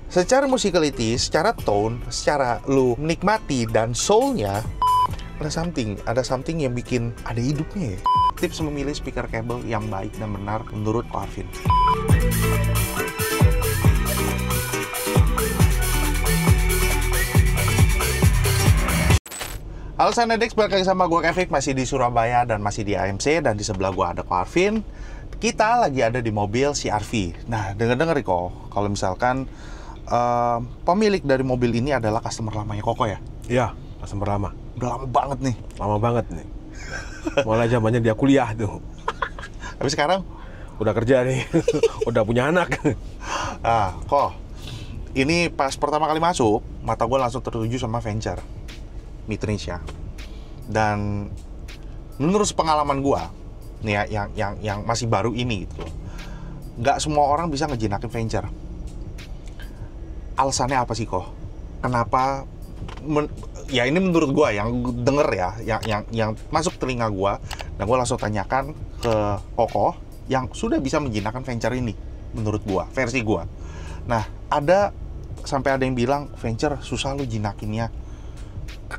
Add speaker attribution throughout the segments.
Speaker 1: secara musicality, secara tone, secara lu menikmati dan soul-nya, ada something yang bikin ada hidupnya ya. Tips memilih speaker kabel yang baik dan benar menurut Arvin. Halo Sanedex, balik lagi sama gue Kevin, masih di Surabaya dan masih di AMC, dan di sebelah gue ada Arvin. Kita lagi ada di mobil si Arvin. Nah, denger kok kalau misalkan pemilik dari mobil ini adalah customer lamanya Koko ya?
Speaker 2: Iya, customer lama.
Speaker 1: Udah lama banget nih.
Speaker 2: Lama banget nih. Mulai zamannya dia kuliah tuh.
Speaker 1: Tapi sekarang
Speaker 2: udah kerja nih, udah punya anak.
Speaker 1: Kok ini pas pertama kali masuk, mata gue langsung tertuju sama venture Indonesia. Dan menurut pengalaman gue nih ya, yang masih baru ini gitu loh, nggak semua orang bisa ngejinakin venture. Alasannya apa sih kok? Kenapa? Ya ini menurut gue yang denger ya, yang masuk telinga gue, dan gue langsung tanyakan ke Koko yang sudah bisa menjinakkan venture ini, menurut gue, versi gue. Nah, sampai ada yang bilang venture susah lu jinakinnya.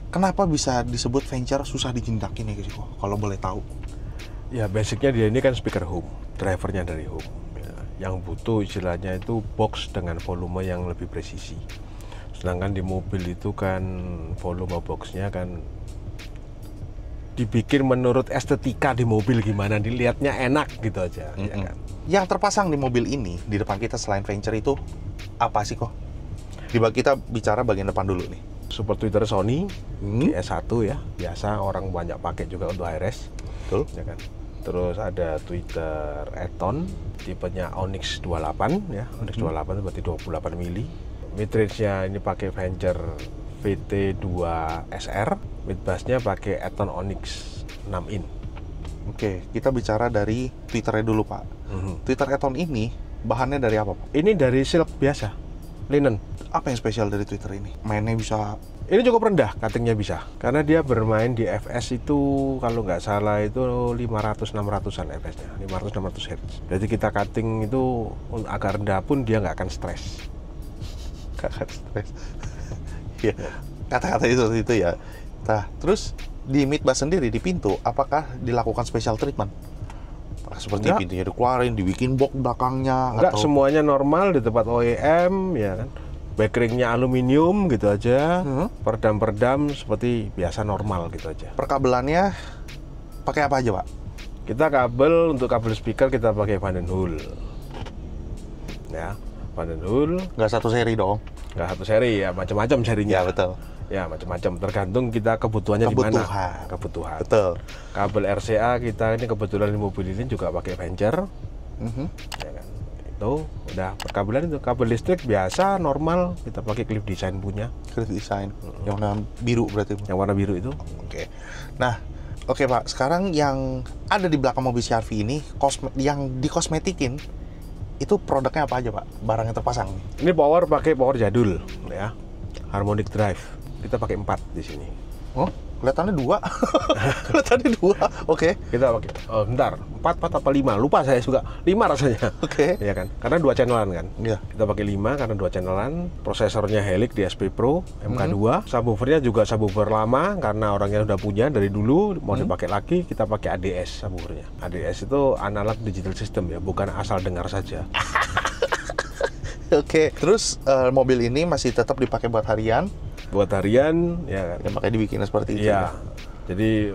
Speaker 1: Kenapa bisa disebut venture susah dijinakin ya sih kok? Kalau boleh tahu?
Speaker 2: Ya basicnya dia ini kan speaker home, drivernya dari home. Ya, yang butuh istilahnya itu box dengan volume yang lebih presisi. Sedangkan di mobil itu kan volume boxnya kan dibikin menurut estetika di mobil, gimana dilihatnya enak gitu aja. Ya kan?
Speaker 1: Yang terpasang di mobil ini di depan kita selain venture itu apa sih kok? Kita bicara bagian depan dulu nih.
Speaker 2: Super tweeter Sony GS1 ya, biasa orang banyak pakai juga untuk HRS.
Speaker 1: Betul.
Speaker 2: Ya kan? Terus ada tweeter Eton tipenya Onyx 28 ya, Onyx 28 berarti 28 mili. Mid-range-nya ini pakai venture VT2 SR, mid-bass-nya pakai Eton Onyx 6 in.
Speaker 1: Oke, kita bicara dari tweeternya dulu Pak. Tweeter Eton ini bahannya dari apa Pak?
Speaker 2: Ini dari silk biasa, linen.
Speaker 1: Apa yang spesial dari tweeter ini? Mainnya bisa?
Speaker 2: Ini cukup rendah, cuttingnya bisa. Karena dia bermain di FS itu, kalau nggak salah itu 500-600an FS-nya, 500-600 Hz. Jadi kita cutting itu agak rendah pun dia nggak akan stres.
Speaker 1: Nggak akan stres. Ya, kata-kata itu ya. Nah, terus di mid bass sendiri, di pintu, apakah dilakukan special treatment? Seperti enggak. Pintunya dikeluarin, dibikin box belakangnya?
Speaker 2: Enggak, atau semuanya normal di tempat OEM, ya kan. Backringnya aluminium gitu aja, perdam-perdam seperti biasa normal gitu aja.
Speaker 1: Perkabelannya pakai apa aja Pak?
Speaker 2: Kita kabel, untuk kabel speaker kita pakai Vandenhoel. Ya, Vandenhoel.
Speaker 1: Nggak satu seri dong?
Speaker 2: Nggak satu seri ya, macam-macam serinya.
Speaker 1: Ya betul.
Speaker 2: Ya macam-macam, tergantung kita kebutuhannya di mana. Kebutuhan.
Speaker 1: Betul.
Speaker 2: Kabel RCA kita ini kebetulan di mobil ini juga pakai venture. Ya kan? Itu udah perkabelan. Itu kabel listrik biasa normal kita pakai clip design punya.
Speaker 1: Clip design yang warna biru berarti?
Speaker 2: Yang warna biru itu.
Speaker 1: Oke. Nah, oke Pak, sekarang yang ada di belakang mobil CR-V ini yang dikosmetikin itu produknya apa aja Pak? Barang yang terpasang.
Speaker 2: Ini pakai power jadul ya. Harmonic drive. Kita pakai 4 di sini.
Speaker 1: Oh, kelihatannya 2. Kelihatannya 2. Oke.
Speaker 2: Kita pakai bentar, 4 apa 5? Lupa saya juga. 5 rasanya.
Speaker 1: Oke.
Speaker 2: Iya kan? Karena 2 channelan kan?
Speaker 1: Iya.
Speaker 2: Kita pakai 5 karena 2 channelan. Prosesornya Helix DSP Pro MK2. Subwoofernya juga subwoofer lama karena orangnya udah punya dari dulu, mau dipakai lagi, kita pakai ADS subwoofernya. ADS itu analog digital system ya, bukan asal dengar saja.
Speaker 1: Oke. Terus mobil ini masih tetap dipakai buat harian?
Speaker 2: Buat harian ya kan.
Speaker 1: Ya, makanya dibikin seperti itu.
Speaker 2: Iya. Jadi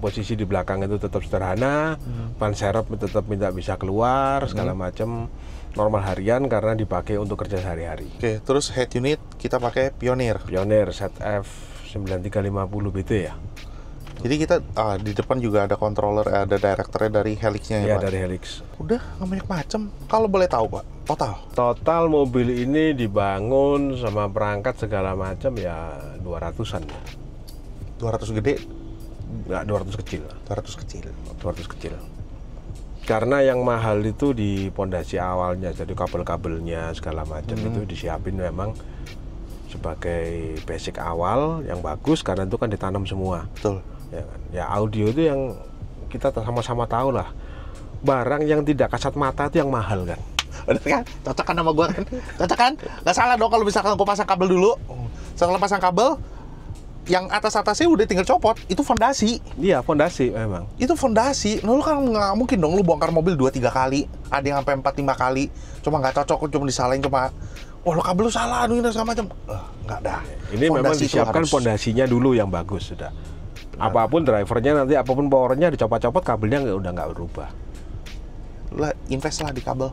Speaker 2: posisi di belakang itu tetap sederhana, ban serep tetap bisa keluar segala macam, normal harian karena dipakai untuk kerja sehari-hari.
Speaker 1: Oke, terus head unit kita pakai Pioneer
Speaker 2: ZF 9350 BT ya.
Speaker 1: Jadi kita di depan juga ada controller, ada directornya dari Helix-nya ya Pak?
Speaker 2: Iya, dari Helix.
Speaker 1: Udah, nggak banyak macam. Kalau boleh tahu Pak, total
Speaker 2: mobil ini dibangun sama perangkat segala macam ya 200-an.
Speaker 1: 200 gede?
Speaker 2: Nggak, 200 kecil.
Speaker 1: 200 kecil.
Speaker 2: Karena yang mahal itu di pondasi awalnya, jadi kabel-kabelnya segala macam itu disiapin memang sebagai basic awal yang bagus karena itu kan ditanam semua.
Speaker 1: Betul.
Speaker 2: Ya kan? Ya audio itu yang kita sama-sama tahu lah, barang yang tidak kasat mata itu yang mahal kan.
Speaker 1: Bener kan? Cocok kan sama gue kan? Cocok kan? Nggak salah dong kalau misalkan gue pasang kabel dulu. Setelah pasang kabel, yang atas-atasnya udah tinggal copot, itu fondasi.
Speaker 2: Iya, fondasi memang.
Speaker 1: Itu fondasi. Nah, lu kan nggak mungkin dong lu bongkar mobil 2-3 kali. Ada yang sampai 4-5 kali. Cuma nggak cocok, cuma disalahin cuma, wah lu kabel lu salah, ini segala macam. Nggak dah.
Speaker 2: Ini memang
Speaker 1: Fondasi
Speaker 2: disiapkan fondasinya dulu yang bagus sudah. Apapun drivernya nanti, apapun powernya dicopot-copot, kabelnya udah nggak berubah.
Speaker 1: Lah, invest lah di kabel.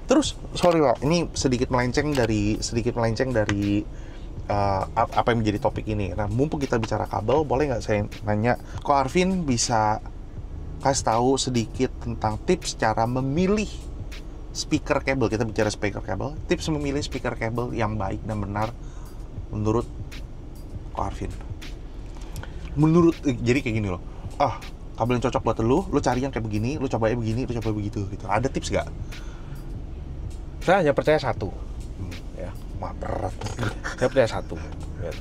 Speaker 1: Terus, sorry Pak, ini sedikit melenceng dari apa yang menjadi topik ini. Nah, mumpung kita bicara kabel, boleh nggak saya nanya, kok Arvin bisa kasih tahu sedikit tentang tips cara memilih speaker kabel? Kita bicara speaker kabel, tips memilih speaker kabel yang baik dan benar menurut kok Arvin. Jadi kayak gini loh. Kabel yang cocok buat lu cari yang kayak begini, lu cobain begini, lu coba begitu gitu. Ada tips nggak?
Speaker 2: Saya hanya percaya satu. Ya.
Speaker 1: Wah, berat.
Speaker 2: Saya percaya satu. Ya.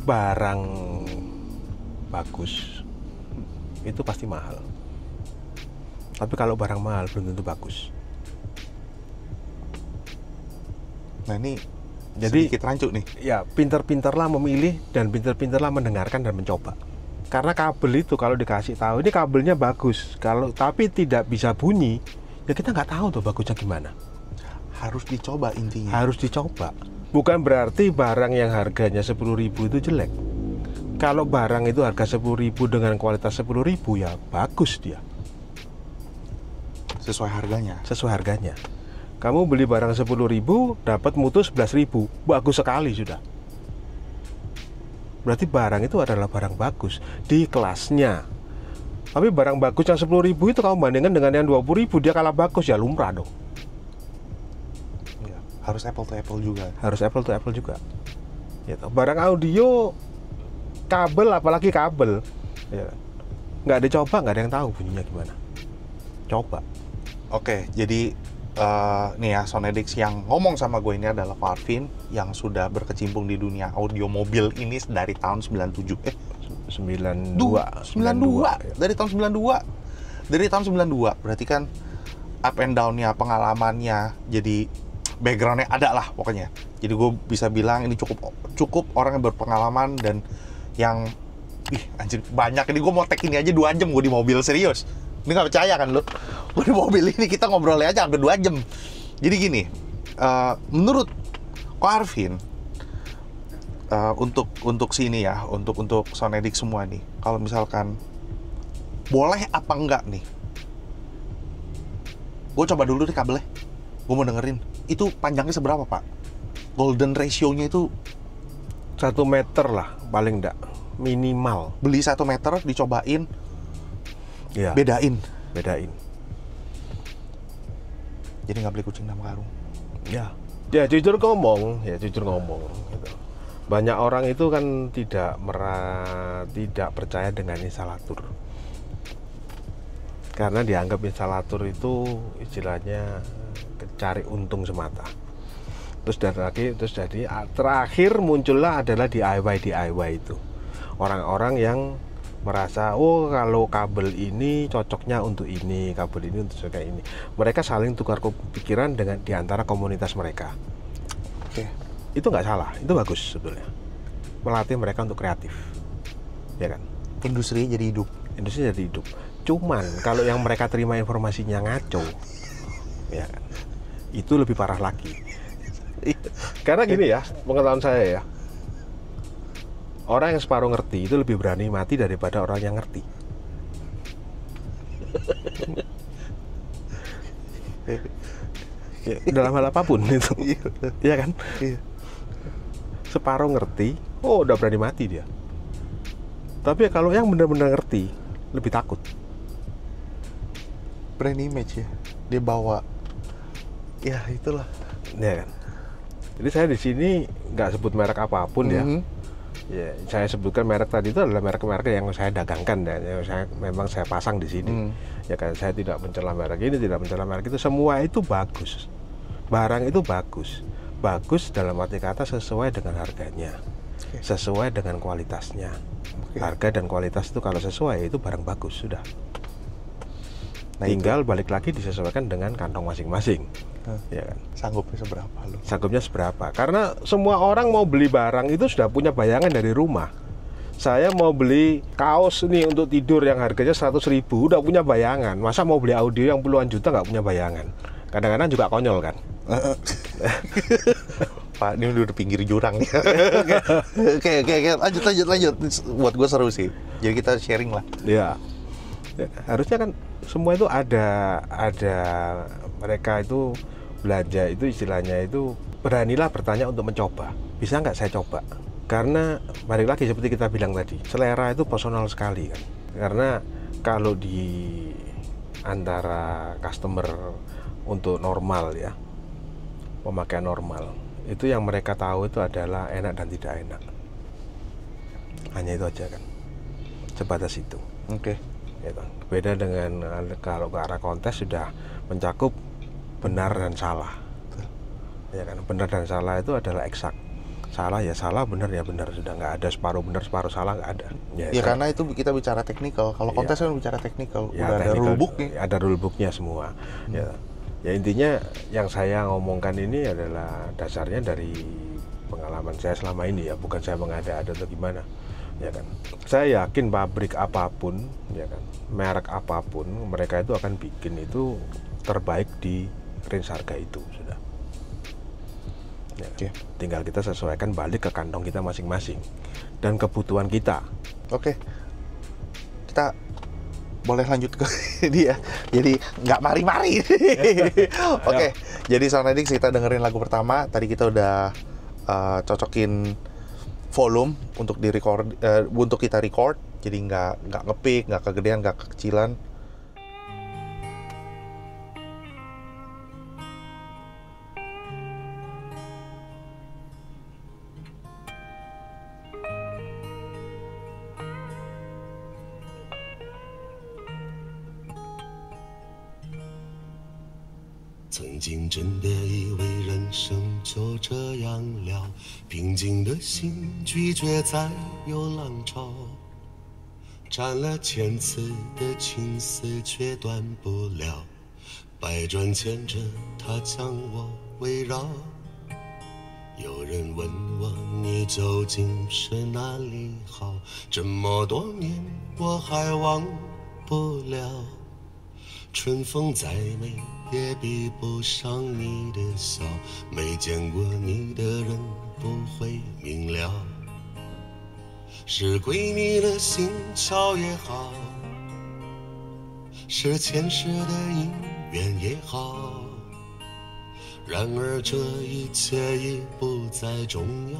Speaker 2: Barang bagus itu pasti mahal. Tapi kalau barang mahal belum tentu bagus.
Speaker 1: Nah, ini
Speaker 2: jadi
Speaker 1: sedikit rancu nih.
Speaker 2: Ya, pintar-pintarlah memilih dan pintar-pintarlah mendengarkan dan mencoba. Karena kabel itu kalau dikasih tahu ini kabelnya bagus, kalau tapi tidak bisa bunyi, ya kita nggak tahu tuh bagusnya gimana.
Speaker 1: Harus dicoba intinya.
Speaker 2: Harus dicoba. Bukan berarti barang yang harganya 10.000 itu jelek. Kalau barang itu harga 10.000 dengan kualitas 10.000 ya bagus dia.
Speaker 1: Sesuai harganya.
Speaker 2: Sesuai harganya. Kamu beli barang 10.000 dapat mutu 11.000, bagus sekali sudah. Berarti barang itu adalah barang bagus di kelasnya. Tapi barang bagus yang 10.000 itu kamu bandingkan dengan yang 20.000, dia kalah bagus, ya lumrah dong.
Speaker 1: Harus apple to apple juga.
Speaker 2: Harus apple to apple juga. Gitu. Barang audio, kabel, apalagi kabel, ya, nggak dicoba nggak ada yang tahu bunyinya gimana. Coba.
Speaker 1: Oke, jadi nih ya, Sonedix yang ngomong sama gue ini adalah Pak Arvin yang sudah berkecimpung di dunia audio mobil ini dari tahun 97.
Speaker 2: 92.
Speaker 1: Dari tahun 92. Dari tahun 92. Berarti kan up and down-nya, pengalamannya, jadi background-nya ada lah pokoknya. Jadi gue bisa bilang ini cukup orang yang berpengalaman dan yang anjir banyak. Ini gue mau tag ini aja 2 jam gue di mobil, serius. Ini nggak percaya kan lo? Gue di mobil ini kita ngobrolnya aja hampir 2 jam. Jadi gini, menurut Ko Arvin, untuk sini ya, untuk Sonedix semua nih, kalau misalkan boleh apa enggak nih? Gue coba dulu deh kabelnya. Gue mau dengerin. Itu panjangnya seberapa, Pak? Golden ratio-nya itu
Speaker 2: 1 meter lah paling enggak, minimal.
Speaker 1: Beli 1 meter, dicobain,
Speaker 2: ya.
Speaker 1: Bedain. Jadi nggak beli kucing dalam karung.
Speaker 2: Ya jujur ngomong gitu. Banyak orang itu kan tidak percaya dengan instalator. Karena dianggap instalator itu istilahnya cari untung semata. Terus terakhir muncullah adalah DIY itu. Orang-orang yang merasa kalau kabel ini cocoknya untuk ini, kabel ini untuk kayak ini. Mereka saling tukar pikiran dengan diantara komunitas mereka.
Speaker 1: Oke.
Speaker 2: Itu nggak salah, itu bagus sebetulnya. Melatih mereka untuk kreatif, ya kan?
Speaker 1: Industri jadi hidup.
Speaker 2: Cuman kalau yang mereka terima informasinya ngaco, ya kan? Itu lebih parah lagi. Karena gini ya, pengetahuan saya ya. Orang yang separuh ngerti itu lebih berani mati daripada orang yang ngerti. Ya, dalam hal apapun itu, iya kan? Separuh ngerti, udah berani mati dia. Tapi kalau yang benar-benar ngerti, lebih takut.
Speaker 1: Brand image ya, dia bawa. Ya itulah.
Speaker 2: Ya kan. Jadi saya di sini nggak sebut merek apapun ya. Ya, saya sebutkan merek tadi itu adalah merek-merek yang saya dagangkan dan yang memang saya pasang di sini. Ya kan, saya tidak mencela merek ini, tidak mencela merek itu, semua itu bagus. Barang itu bagus. Bagus dalam arti kata sesuai dengan harganya. Sesuai dengan kualitasnya. Harga dan kualitas itu kalau sesuai itu barang bagus sudah.
Speaker 1: Nah,
Speaker 2: tinggal balik lagi disesuaikan dengan kantong masing-masing. Ya kan?
Speaker 1: Sanggupnya seberapa lu?
Speaker 2: Sanggupnya seberapa? Karena semua orang mau beli barang itu sudah punya bayangan dari rumah. Saya mau beli kaos nih untuk tidur yang harganya 100.000, udah punya bayangan. Masa mau beli audio yang puluhan juta nggak punya bayangan? Kadang-kadang juga konyol kan?
Speaker 1: Pak, ini udah di pinggir jurang nih. Oke, lanjut. Buat gue seru sih. Jadi kita sharing lah.
Speaker 2: Ya, harusnya kan semua itu ada mereka itu belanja itu istilahnya itu beranilah bertanya untuk mencoba. Bisa nggak saya coba? Karena balik lagi seperti kita bilang tadi, selera itu personal sekali kan. Karena kalau di antara customer untuk normal ya, pemakaian normal, itu yang mereka tahu itu adalah enak dan tidak enak. Hanya itu aja kan. Sebatas itu.
Speaker 1: Oke.
Speaker 2: Gitu. Beda dengan kalau ke arah kontes sudah mencakup benar dan salah. Ya kan, benar dan salah itu adalah eksak. Salah ya salah, benar ya benar, sudah nggak ada separuh benar separuh salah, nggak ada.
Speaker 1: Ya karena itu kita bicara teknikal. Kalau kontes kan bicara teknikal,
Speaker 2: ya,
Speaker 1: udah ada rule booknya.
Speaker 2: Ada rule booknya semua. Ya intinya yang saya ngomongkan ini adalah dasarnya dari pengalaman saya selama ini ya, bukan saya mengada-ada atau gimana. Ya kan, saya yakin pabrik apapun, ya kan, merek apapun, mereka itu akan bikin itu terbaik di range harga itu sudah. Ya, tinggal kita sesuaikan balik ke kantong kita masing-masing dan kebutuhan kita.
Speaker 1: Oke, kita boleh lanjut ke dia. Jadi nggak mari-mari. Oke, jadi Sound Edix kita dengerin lagu pertama. Tadi kita udah cocokin volume untuk untuk kita record. Jadi nggak ngepick, nggak kegedean, nggak kekecilan.
Speaker 3: 曾经真的以为人生就这样了，平静的心拒绝再有浪潮，斩了千次的情丝却断不了，百转千折它将我围绕。有人问我你究竟是哪里好，这么多年我还忘不了，春风再美也比不上你的笑，没见过你的人不会明了，是闺蜜的心窍也好，是前世的姻缘也好，然而这一切已不再重要，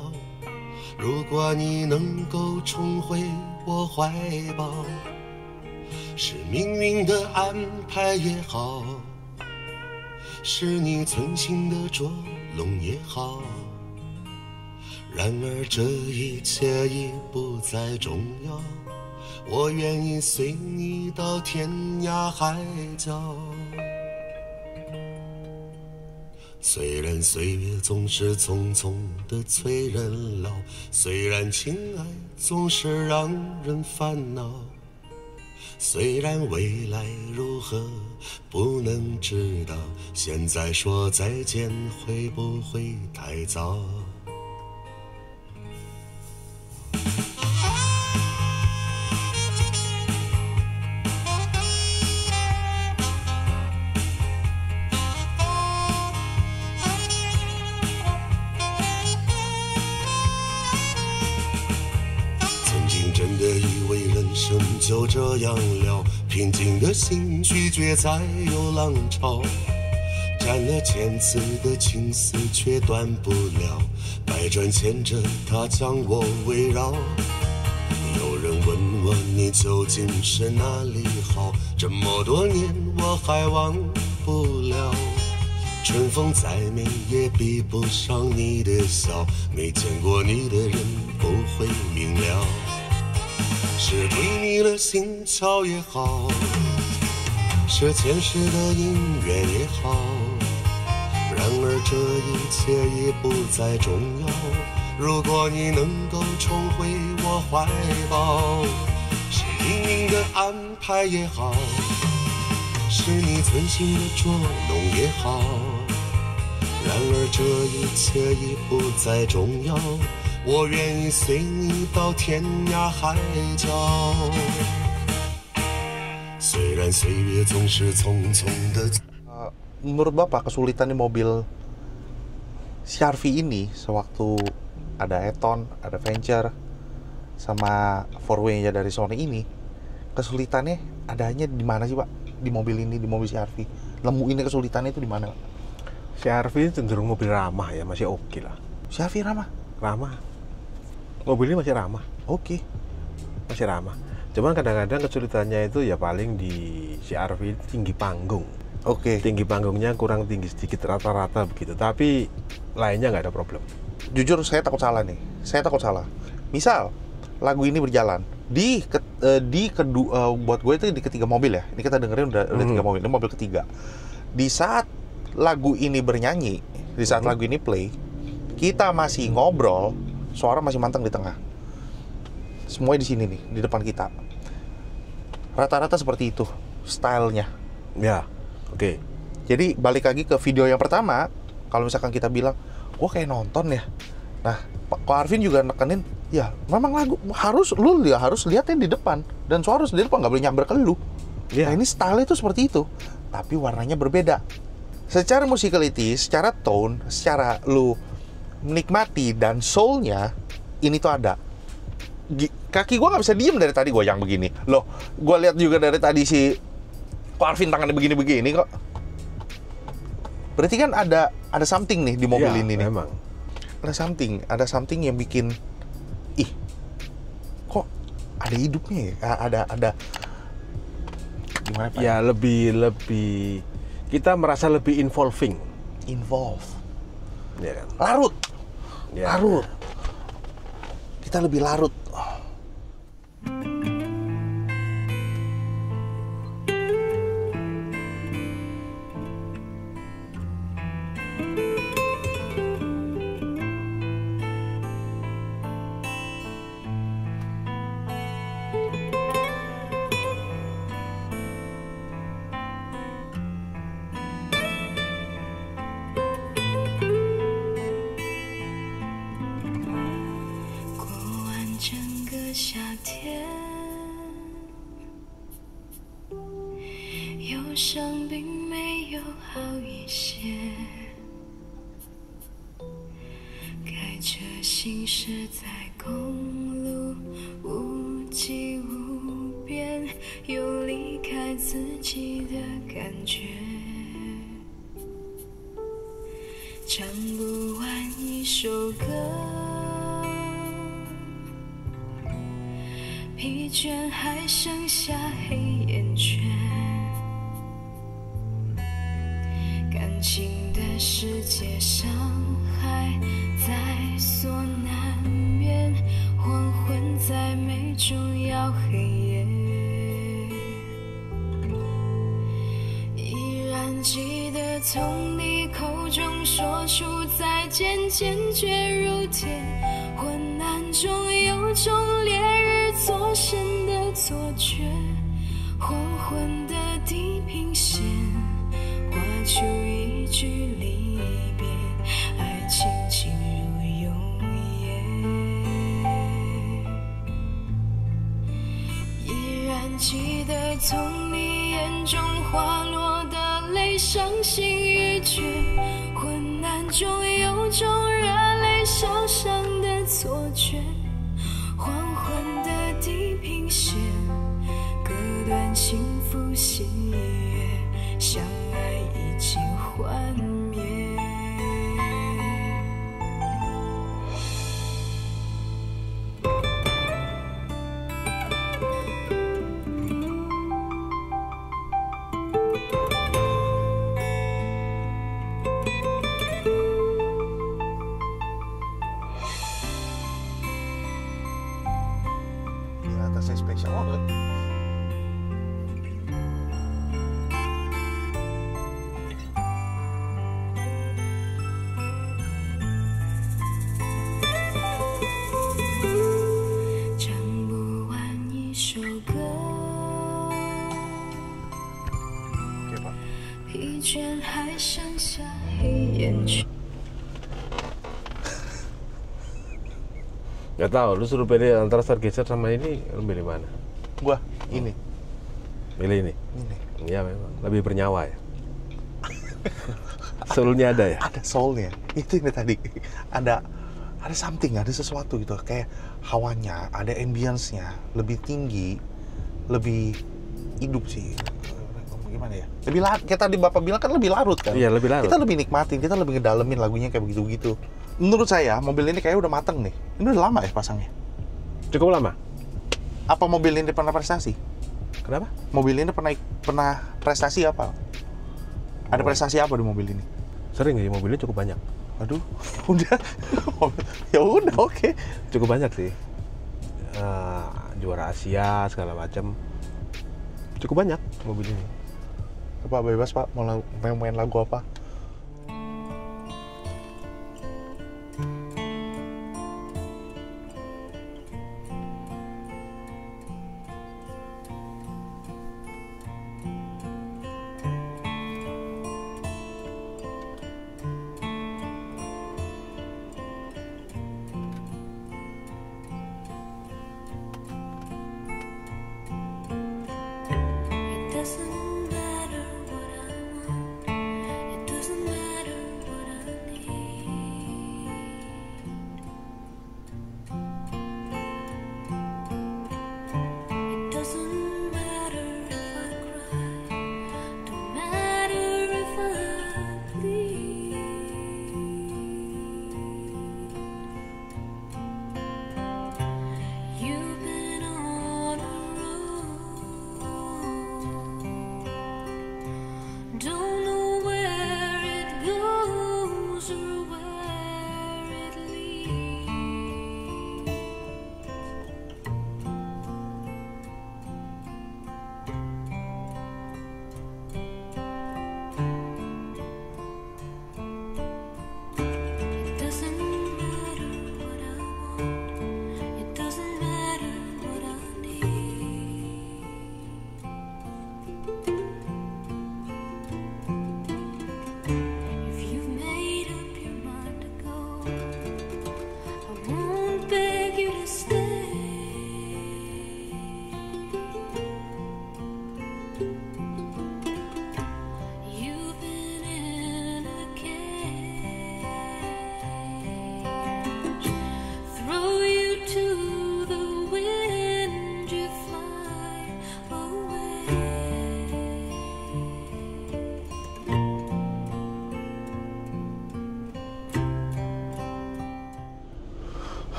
Speaker 3: 如果你能够重回我怀抱，是命运的安排也好，是你存心的捉弄也好，然而这一切已不再重要，我愿意随你到天涯海角。虽然岁月总是匆匆的催人老，虽然情爱总是让人烦恼，虽然未来如何不能知道，现在说再见会不会太早？曾经真的以为人生就这样了，平静的心拒绝再有浪潮，斩了千次的情丝却断不了，百转千折它将我围绕。有人问我你究竟是哪里好，这么多年我还忘不了，春风再美也比不上你的笑，没见过你的人不会明了，是对你的心窍也好，是前世的姻缘也好，然而这一切已不再重要，如果你能够重回我怀抱，是命运的安排也好，是是你存心的捉弄也好。然而这一切已不再重要，我愿意随你到天涯海角。虽然岁月总是匆匆的。
Speaker 1: Menurut Bapak kesulitan di mobil si Arvin ini sewaktu ada Eton, ada Venture, sama 4W-nya dari Sony ini, kesulitannya adanya di mana sih Pak? Di mobil ini, di mobil si Arvin. Nemuinnya kesulitannya itu di mana Pak?
Speaker 2: Si Arvin cenderung mobil ramah ya, masih oke lah.
Speaker 1: Si Arvin ramah?
Speaker 2: Ramah. Mobilnya masih ramah.
Speaker 1: Oke.
Speaker 2: Masih ramah. Cuman kadang-kadang kesulitannya itu ya paling di si Arvin tinggi panggung.
Speaker 1: Oke.
Speaker 2: Tinggi panggungnya kurang tinggi sedikit, rata-rata begitu. Tapi lainnya nggak ada problem.
Speaker 1: Jujur saya takut salah nih. Saya takut salah. Misal lagu ini berjalan di kedua, buat gue itu di ketiga mobil ya. Ini kita dengerin udah 3 mobil. Ini mobil ketiga. Di saat lagu ini bernyanyi, di saat lagu ini play, kita masih ngobrol, suara masih manteng di tengah. Semuanya di sini nih, di depan kita. Rata-rata seperti itu stylenya.
Speaker 2: Ya, oke.
Speaker 1: Jadi balik lagi ke video yang pertama, kalau misalkan kita bilang, gua kayak nonton ya. Nah, Pak Arvin juga nekenin, ya memang lagu harus lihatnya di depan, dan suara harus di depan, nggak boleh nyamber ke lu.
Speaker 2: Ya.
Speaker 1: Nah ini style itu seperti itu, tapi warnanya berbeda. Secara musicality, secara tone, secara lu menikmati dan soulnya, ini tuh ada. Kaki gue nggak bisa diem dari tadi gue yang begini. Loh, gue lihat juga dari tadi si Pak Arvin tangannya begini-begini kok. Berarti kan ada something nih di mobil
Speaker 2: Ya,
Speaker 1: ini nih.
Speaker 2: memang.
Speaker 1: Ada something yang bikin, ih, kok ada hidupnya ya? Ada gimana Pak?
Speaker 2: Ya lebih kita merasa lebih involving.
Speaker 1: Involve.
Speaker 2: Ya kan?
Speaker 1: Larut.
Speaker 2: Ya.
Speaker 1: Larut. Kita lebih larut.
Speaker 4: 唱不完一首歌，疲倦还剩下黑眼圈，感情的世界伤害在所难免，黄昏再美终要黑夜，依然记得从你口中说出再见，坚决如铁，昏暗中有种烈日灼身的错觉，黄昏的地平线画出一句离别，爱情进入永夜，依然记得从你眼中滑落的泪，伤心欲绝，昏暗中有种热泪烧伤的错觉，黄昏的地平线割断幸福喜悦，相爱已经幻灭。眼去。
Speaker 2: Gak tahu, lu suruh pilih antara Stargazer sama ini, lu pilih mana?
Speaker 1: Gua ini.
Speaker 2: Pilih ini?
Speaker 1: Ini.
Speaker 2: Iya memang, lebih bernyawa ya. Soulnya ada ya?
Speaker 1: Ada soulnya. Itu ini tadi. Ada something, ada sesuatu gitu. Kayak hawanya, ada ambience-nya, lebih tinggi, lebih hidup sih. Gimana ya? Lebih larut. Kayak tadi Bapak bilang kan lebih larut kan?
Speaker 2: Iya, lebih larut.
Speaker 1: Kita lebih nikmatin, kita lebih ngedalemin lagunya kayak begitu-begitu. Menurut saya, mobil ini kayaknya udah mateng nih. Ini udah lama ya pasangnya?
Speaker 2: Cukup lama?
Speaker 1: Apa mobil ini pernah prestasi?
Speaker 2: Kenapa?
Speaker 1: Mobil ini pernah prestasi apa? Ada prestasi apa di mobil ini?
Speaker 2: Sering sih, mobilnya cukup banyak.
Speaker 1: Aduh, udah. Ya udah, oke.
Speaker 2: Cukup banyak sih. Juara Asia, segala macam. Cukup banyak mobil ini.
Speaker 1: Pak, bebas Pak, mau main lagu apa?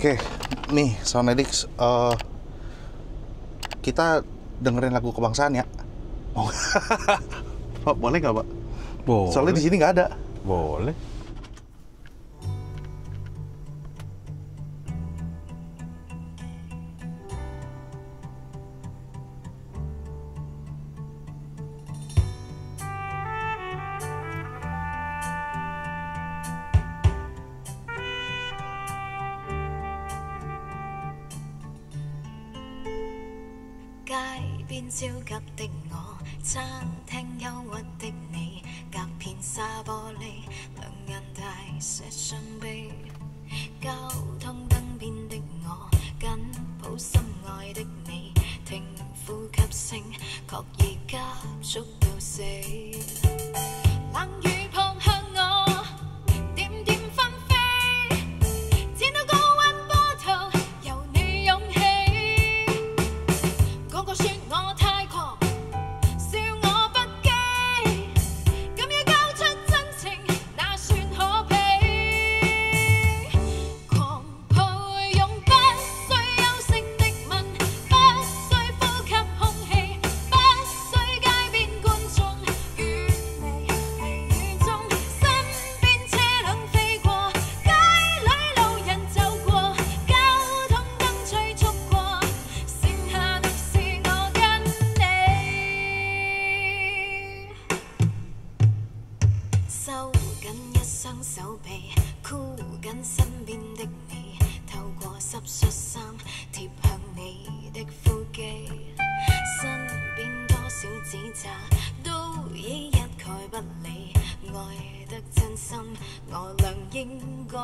Speaker 1: Oke, nih Sound Addicts, kita dengerin lagu kebangsaan ya. Oh. Pak, boleh nggak Pak?
Speaker 2: Boleh.
Speaker 1: Soalnya di sini nggak ada.
Speaker 2: Boleh.
Speaker 4: 焦急的我，餐廳憂鬱的你，隔片沙玻璃，兩眼帶些傷悲。交通燈邊的我，緊抱心愛的你，聽呼吸聲，確已急速到死。冷雨撲向我，點點紛飛，剪到高溫波濤，由你湧起。個個說我太狂，笑我不羈，敢於交出真情，那算可悲。狂抱擁不需休息的吻，不需呼吸空氣，不需街邊觀眾遠離微雨中，身邊車輛飛過，街裏路人走過，交通燈催促過，剩下的是我跟你。收緊一雙手臂，箍緊身邊的你，透過濕恤衫貼向你的腹肌，身邊多少指責都已一概不理，愛得真心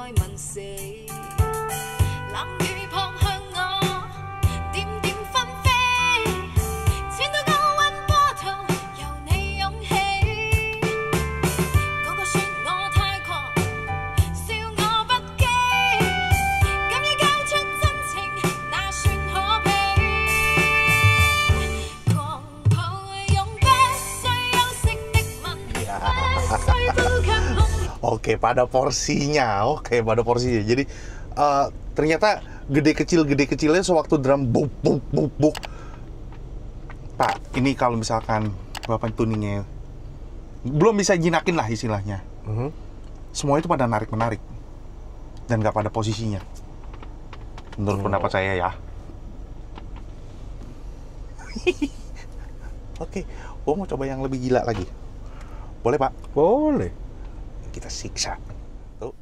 Speaker 4: 再問死。冷雨撲向我，點點紛飛，千到高溫波濤，由你湧起。個個說我太狂，笑我不羈，敢於交出真情，那算可悲。狂抱擁不需休息的吻，不需呼吸空。
Speaker 1: Oke, pada porsinya. Jadi ternyata gede kecilnya sewaktu drum buk buk buk buk. Pak, ini kalau misalkan bapak tuningnya belum bisa jinakin lah istilahnya. Semua itu pada narik-menarik dan nggak pada posisinya. Menurut pendapat saya ya. Oke, gua mau coba yang lebih gila lagi. Boleh, Pak?
Speaker 2: Boleh.
Speaker 1: Kita siksa. Tuh.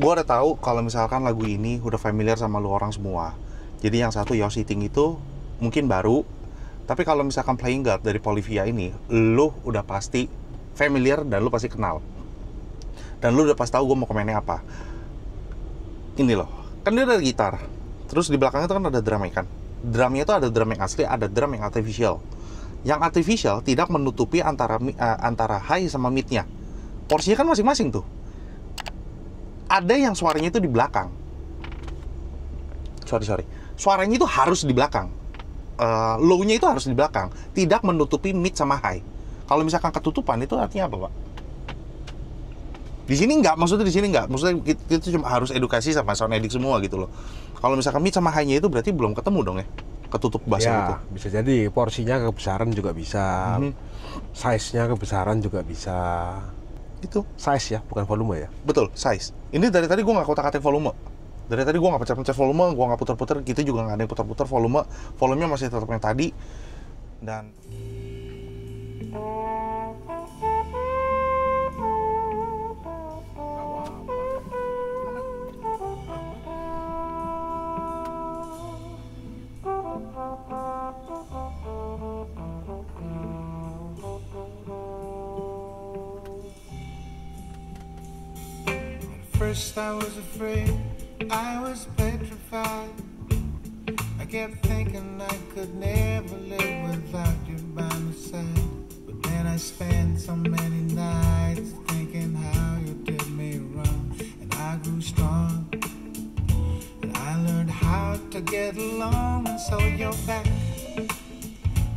Speaker 1: Gue udah tahu kalau misalkan lagu ini udah familiar sama lu orang semua. Jadi yang satu You're Sitting itu mungkin baru, tapi kalau misalkan Playing God dari Polivia ini, lu udah pasti familiar dan lu pasti kenal. Dan lu udah pasti tahu gue mau komennya apa. Ini loh, kan dia ada gitar. Terus di belakangnya itu kan ada drum kan. Drumnya itu ada drum yang asli, ada drum yang artificial. Yang artificial tidak menutupi antara high sama mid-nya. Porsinya kan masing-masing tuh. Ada yang suaranya itu di belakang. Sorry. Suaranya itu harus di belakang. Low-nya itu harus di belakang. Tidak menutupi mid sama high. Kalau misalkan ketutupan itu artinya apa, Pak? Di sini nggak, maksudnya di sini nggak. Maksudnya kita cuma harus edukasi sama sound editing semua gitu loh. Kalau misalkan mid sama high-nya itu berarti belum ketemu dong ya? Ketutup bassnya
Speaker 2: ya,
Speaker 1: itu.
Speaker 2: Bisa jadi porsinya kebesaran juga bisa. Size-nya kebesaran juga bisa.
Speaker 1: Itu
Speaker 2: size ya, bukan volume ya.
Speaker 1: Betul, size. Ini dari tadi gue nggak kotak-katik volume. Dari tadi gue nggak pencet-pencet volume, gue nggak putar-putar. Kita juga nggak ada yang putar-putar volume. Volumenya masih tetap yang tadi. Dan
Speaker 3: first I was afraid, I was petrified. I kept thinking I could never live without you by my side. But then I spent so many nights thinking how you did me wrong. And I grew strong, and I learned how to get along. And so you're back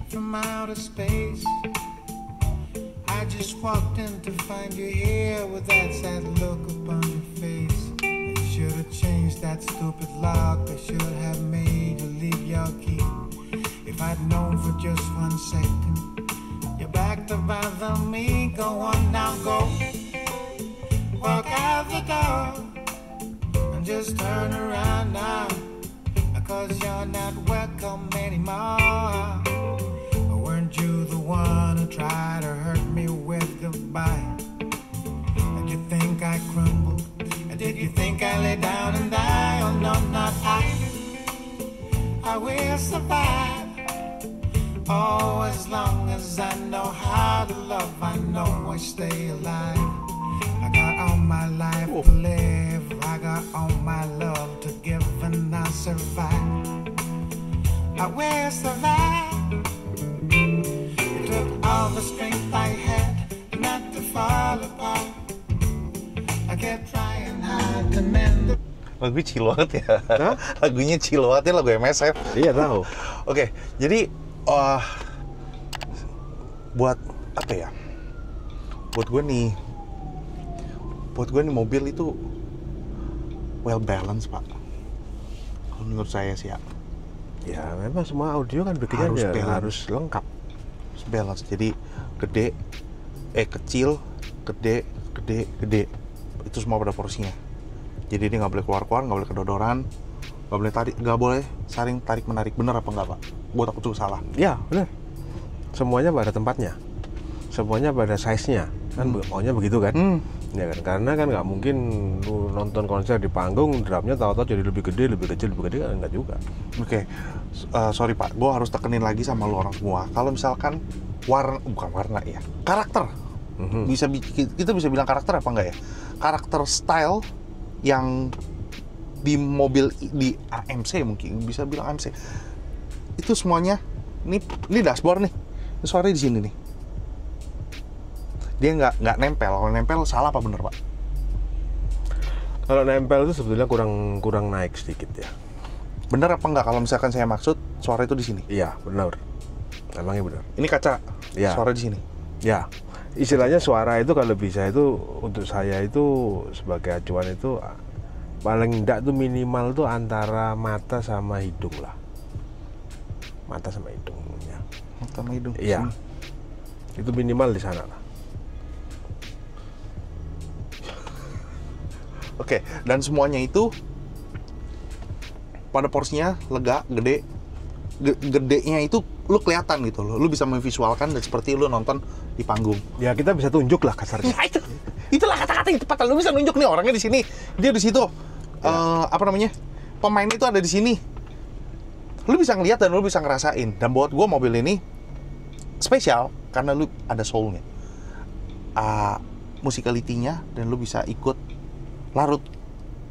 Speaker 3: from outer space. I just walked in to find you here with that sad look upon your face. I should have changed that stupid lock. I should have made you leave your key. If I'd known for just 1 second you're back to bother me. Go on now, go. Walk out the door and just turn around now, because you're not welcome anymore. Weren't you the one who tried to hurt me with goodbye? And you think I crumbled? And did you think I lay down and die? Oh no, not I will survive. Oh, as long as I know how to love, I know I stay alive. I got all my life to live, I got all my love to give, and I'll survive. I will survive. It took all the strength I had not to fall apart. I kept trying hard to mend the...
Speaker 1: Lagu chill banget ya. Lagunya chill banget ya, lagu MSF.
Speaker 2: Iya tahu.
Speaker 1: Oke, jadi buat apa ya? Buat gue nih mobil itu well balanced, Pak. Kalau menurut saya sih ya.
Speaker 2: Ya memang semua audio kan bikinnya harus lengkap.
Speaker 1: Harus balance. Jadi kecil, gede. Itu semua pada porsinya. Jadi dia nggak boleh keluar-keluar, nggak boleh kedodoran, nggak boleh saling tarik-menarik. Bener apa nggak, Pak? Gue takut juga salah.
Speaker 2: Ya bener. Semuanya pada tempatnya. Semuanya pada size-nya. Kan maunya begitu kan? Ya kan, karena kan nggak mungkin lu nonton konser di panggung drumnya tahu-tahu jadi lebih gede, lebih kecil kan nggak juga.
Speaker 1: Oke. Sorry Pak, gue harus tekenin lagi sama lu orang semua. Kalau misalkan bukan warna ya, karakter. Kita bisa bilang karakter apa enggak ya? Karakter style yang di mobil di AMC, mungkin bisa bilang AMC. Itu semuanya ini dashboard nih. Ini suaranya di sini nih. Dia nggak nempel. Kalau nempel salah apa bener, Pak?
Speaker 2: Kalau nempel itu sebetulnya kurang naik sedikit ya.
Speaker 1: Bener apa enggak kalau misalkan saya maksud suara itu di sini?
Speaker 2: Iya, benar. Emangnya benar.
Speaker 1: Ini kaca.
Speaker 2: Ya.
Speaker 1: Suara di sini.
Speaker 2: Ya. Istilahnya suara itu kalau bisa itu untuk saya itu sebagai acuan itu paling enggak tuh minimal tuh antara mata sama hidung lah. Mata sama hidungnya.
Speaker 1: Mata sama hidung.
Speaker 2: Iya. Itu minimal di sana lah.
Speaker 1: Oke, dan semuanya itu pada porsinya lega, gede. Gedenya itu lu kelihatan gitu loh. Lu bisa memvisualkan dan seperti lu nonton di panggung.
Speaker 2: Ya kita bisa tunjuk lah kasarnya.
Speaker 1: Ya, itulah kata-kata yang tepat. Lu bisa nunjuk nih orangnya di sini, dia di situ. Apa namanya? Pemain itu ada di sini. Lu bisa ngeliat dan lu bisa ngerasain. Dan buat gua mobil ini spesial karena lu ada soulnya, musicality-nya, dan lu bisa ikut larut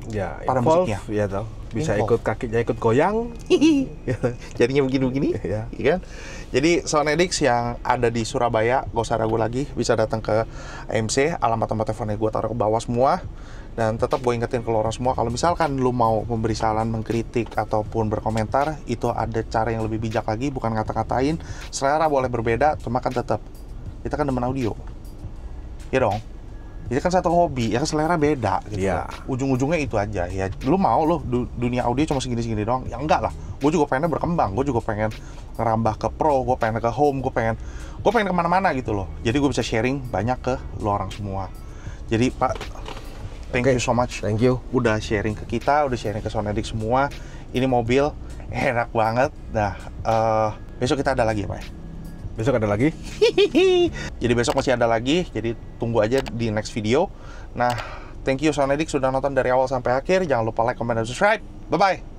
Speaker 2: ya,
Speaker 1: pada musiknya.
Speaker 2: Ya tau. Bisa
Speaker 1: Involve.
Speaker 2: ikut kakinya ikut goyang.
Speaker 1: Jadinya begini-begini,
Speaker 2: ya.
Speaker 1: Kan? Jadi Soundedix yang ada di Surabaya, gak usah ragu lagi, bisa datang ke AMC, alamat tempat teleponnya gue taruh ke bawah semua. Dan tetap gue ingetin ke lo orang semua, kalau misalkan lu mau memberi saran, mengkritik, ataupun berkomentar, itu ada cara yang lebih bijak lagi, bukan ngata-ngatain. Selera boleh berbeda, cuma kan tetap kita kan demen audio, ya dong. Itu kan satu hobi, ya kan selera beda gitu.
Speaker 2: Ya.
Speaker 1: Ujung-ujungnya itu aja. Ya, lu mau lo dunia audio cuma segini-segini doang? Ya enggak lah. Gue juga pengennya berkembang. Gue juga pengen ngerambah ke pro, gue pengen ke home, gue pengen kemana-mana gitu loh. Jadi gue bisa sharing banyak ke lo orang semua. Jadi Pak, thank you so much.
Speaker 2: Thank you.
Speaker 1: Udah sharing ke kita, udah sharing ke Soundedix semua. Ini mobil enak banget. Nah, besok kita ada lagi ya Pak ya?
Speaker 2: Besok ada lagi.
Speaker 1: Jadi besok masih ada lagi. Jadi tunggu aja di next video. Nah, thank you Soundedix sudah nonton dari awal sampai akhir. Jangan lupa like, comment, dan subscribe. Bye-bye.